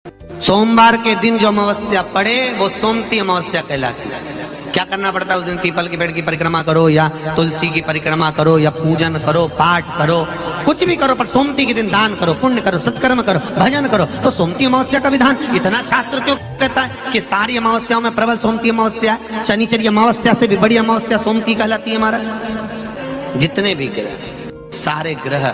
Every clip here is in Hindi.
सोमवार के दिन जो अमावस्या पड़े वो सोमती अमावस्या कहलाती है। क्या करना पड़ता है उस दिन? पीपल के पेड़ की परिक्रमा करो या तुलसी की परिक्रमा करो या पूजन करो, पाठ करो, कुछ भी करो, पर सोमती के दिन दान करो, पुण्य करो, सत्कर्म करो, भजन करो। तो सोमती अमावस्या का विधान इतना शास्त्र क्यों कहता है कि सारी अमावस्याओं में प्रबल सोमती अमावस्या है। शनिचरी अमावस्या से भी बड़ी अमावस्या सोमती कहलाती है। हमारा जितने भी ग्रह, सारे ग्रह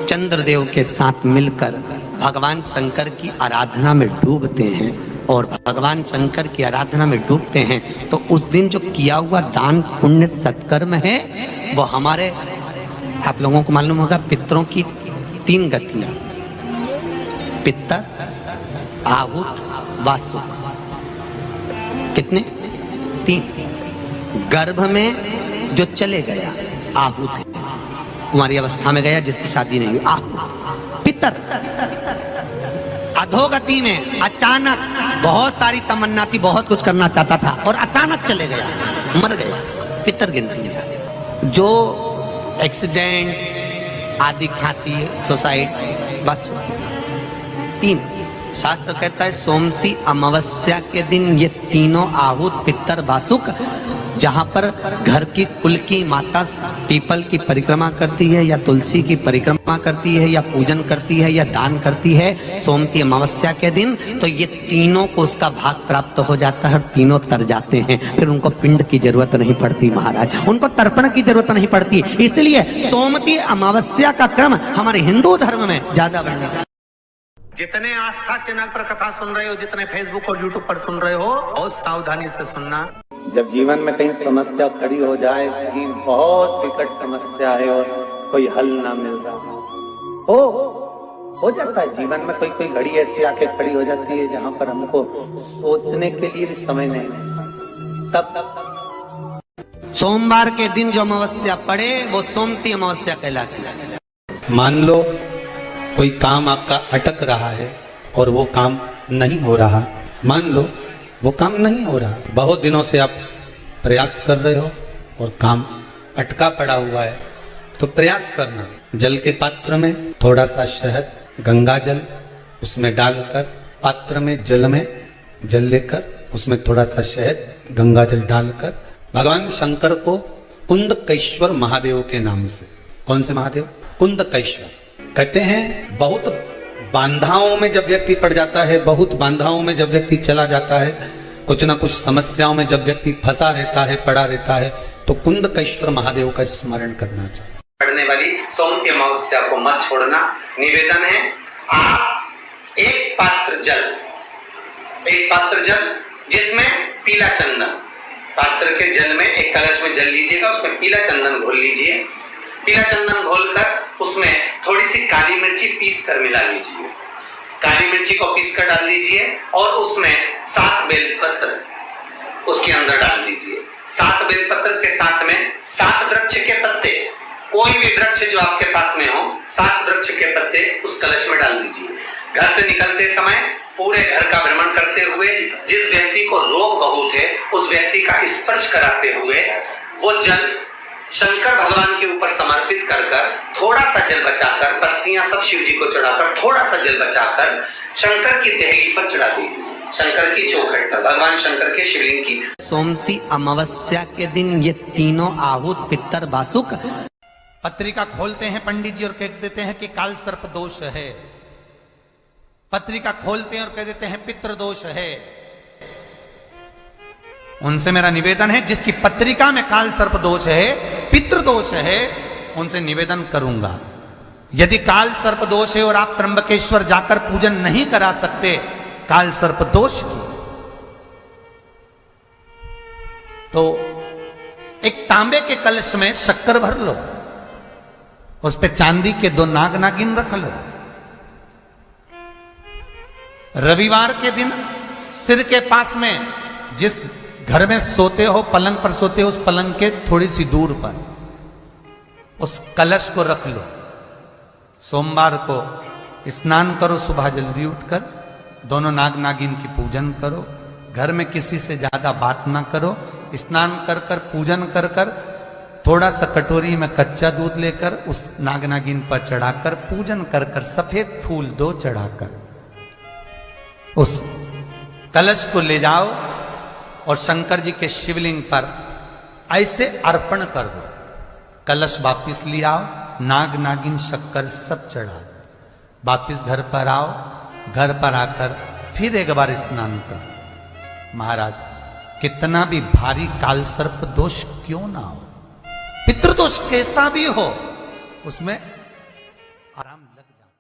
चंद्रदेव के साथ मिलकर भगवान शंकर की आराधना में डूबते हैं, और भगवान शंकर की आराधना में डूबते हैं तो उस दिन जो किया हुआ दान पुण्य सत्कर्म है वो हमारे, आप लोगों को मालूम होगा, पितरों की 3 गतियां, पितर, आहुत, वासुक। कितने? 3। गर्भ में जो चले गया आहुत है, कुमारी अवस्था में गया जिसकी शादी नहीं हुई, आहुत। पितर अधोगति में अचानक बहुत सारी तमन्ना थी, बहुत कुछ करना चाहता था और अचानक चले गया, मर गया, पितर गिनती है। जो एक्सीडेंट आदि, खांसी, सुसाइड, बस 3। शास्त्र कहता है सोमती अमावस्या के दिन ये तीनों आहुत, पितर, वासुक, जहां पर घर की कुल की माता पीपल की परिक्रमा करती है या तुलसी की परिक्रमा करती है या पूजन करती है या दान करती है सोमती अमावस्या के दिन, तो ये तीनों को उसका भाग प्राप्त हो जाता है, तीनों तर जाते हैं। फिर उनको पिंड की जरूरत नहीं पड़ती महाराज, उनको तर्पण की जरूरत नहीं पड़ती। इसलिए सोमती अमावस्या का क्रम हमारे हिंदू धर्म में ज्यादा बढ़ने का। जितने आस्था चैनल पर कथा सुन रहे हो, जितने फेसबुक और यूट्यूब पर सुन रहे हो, बहुत सावधानी से सुनना। जब जीवन में कहीं समस्या खड़ी हो जाए, कहीं बहुत विकट समस्या है और कोई हल ना मिल रहा हो जाता है जीवन में, कोई घड़ी ऐसी आके खड़ी हो जाती है जहां पर हमको सोचने के लिए भी समय नहीं है। तब सोमवार के दिन जो अमावस्या पड़े वो सोमती अमावस्या कहलाती है। मान लो कोई काम आपका अटक रहा है और वो काम नहीं हो रहा, मान लो वो काम नहीं हो रहा, बहुत दिनों से आप प्रयास कर रहे हो और काम अटका पड़ा हुआ है, तो प्रयास करना, जल के पात्र में थोड़ा सा शहद, गंगा जल उसमें डालकर, पात्र में जल लेकर उसमें थोड़ा सा शहद, गंगा जल डालकर भगवान शंकर को कुंदकेश्वर महादेव के नाम से, कौन से महादेव? कुंदकेश्वर। कहते हैं बहुत बांधाओं में जब व्यक्ति पड़ जाता है, बहुत बांधाओं में जब व्यक्ति चला जाता है, कुछ ना कुछ समस्याओं में जब व्यक्ति फंसा रहता है, पड़ा रहता है, तो कुंदकेश्वर महादेव का स्मरण करना चाहिए। पड़ने वाली सोमती अमावस्या को मत छोड़ना। निवेदन है, आप एक पात्र जल जिसमें पीला चंदन, पात्र के जल में एक कलश में जल लीजिएगा, उसमें पीला चंदन घोल लीजिए। पीला चंदन घोलकर उसमें थोड़ी सी काली मिर्ची पीस कर मिला लीजिए, काली मिर्ची को पीस कर डाल दीजिए और उसमें 7 बेलपत्र उसके अंदर डाल दीजिए। 7 बेलपत्र के साथ में 7 वृक्ष के पत्ते, कोई भी वृक्ष जो आपके पास में हो, 7 वृक्ष के पत्ते उस कलश में डाल दीजिए। घर से निकलते समय पूरे घर का भ्रमण करते हुए जिस व्यक्ति को रोग बहुत है उस व्यक्ति का स्पर्श कराते हुए वो जल शंकर भगवान के ऊपर समर्पित कर थोड़ा सा जल बचाकर, पत्तियां सब शिव जी को चढ़ाकर, थोड़ा सा जल बचाकर शंकर की देहली पर चढ़ा दीजिए, शंकर की चौखट पर, भगवान शंकर के शिवलिंग की। सोमती अमावस्या के दिन ये तीनों आहुत, पितर, वासुक पत्रिका खोलते हैं पंडित जी और कह देते हैं कि काल सर्प दोष है, पत्रिका खोलते हैं और कह देते हैं पितृ दोष है। उनसे मेरा निवेदन है, जिसकी पत्रिका में काल सर्प दोष है, पितृ दोष है, उनसे निवेदन करूंगा, यदि काल सर्प दोष है और आप त्र्यंबकेश्वर जाकर पूजन नहीं करा सकते काल सर्प दोष की, तो एक तांबे के कलश में शक्कर भर लो, उस पे चांदी के 2 नाग नागिन रख लो। रविवार के दिन सिर के पास में जिस घर में सोते हो, पलंग पर सोते हो, उस पलंग के थोड़ी सी दूर पर उस कलश को रख लो। सोमवार को स्नान करो, सुबह जल्दी उठकर दोनों नाग नागिन की पूजन करो, घर में किसी से ज्यादा बात ना करो, स्नान कर कर पूजन कर कर थोड़ा सा कटोरी में कच्चा दूध लेकर उस नाग नागिन पर चढ़ाकर पूजन कर कर, सफेद फूल 2 चढ़ाकर उस कलश को ले जाओ और शंकर जी के शिवलिंग पर ऐसे अर्पण कर दो। कलश वापिस ले आओ, नाग नागिन शक्कर सब चढ़ा दो। वापिस घर पर आओ, घर पर आकर फिर एक बार स्नान करो। महाराज, कितना भी भारी काल सर्प दोष क्यों ना हो, पितृदोष कैसा भी हो, उसमें आराम लग जाता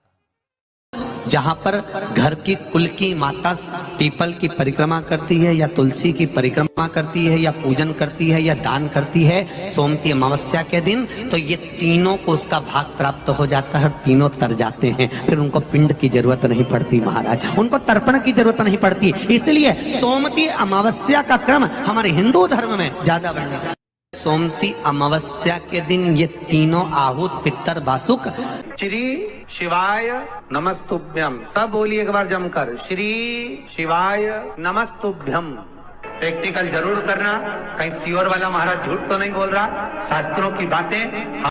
है। जहां पर घर की कुल की माता पीपल की परिक्रमा करती है या तुलसी की परिक्रमा करती है या पूजन करती है या दान करती है सोमती अमावस्या के दिन, तो ये तीनों को उसका भाग प्राप्त हो जाता है, तीनों तर जाते हैं। फिर उनको पिंड की जरूरत नहीं पड़ती महाराज, उनको तर्पण की जरूरत नहीं पड़ती। इसलिए सोमती अमावस्या का क्रम हमारे हिंदू धर्म में ज्यादा वर्णित। सोमती अमावस्या के दिन ये तीनों आहूत पितर वासुक श्री शिवाय नमस्तुभ्यम, सब बोलिए एक बार जमकर, श्री शिवाय नमस्तुभ्यम। प्रैक्टिकल जरूर करना, कहीं सियोर वाला महाराज झूठ तो नहीं बोल रहा, शास्त्रों की बातें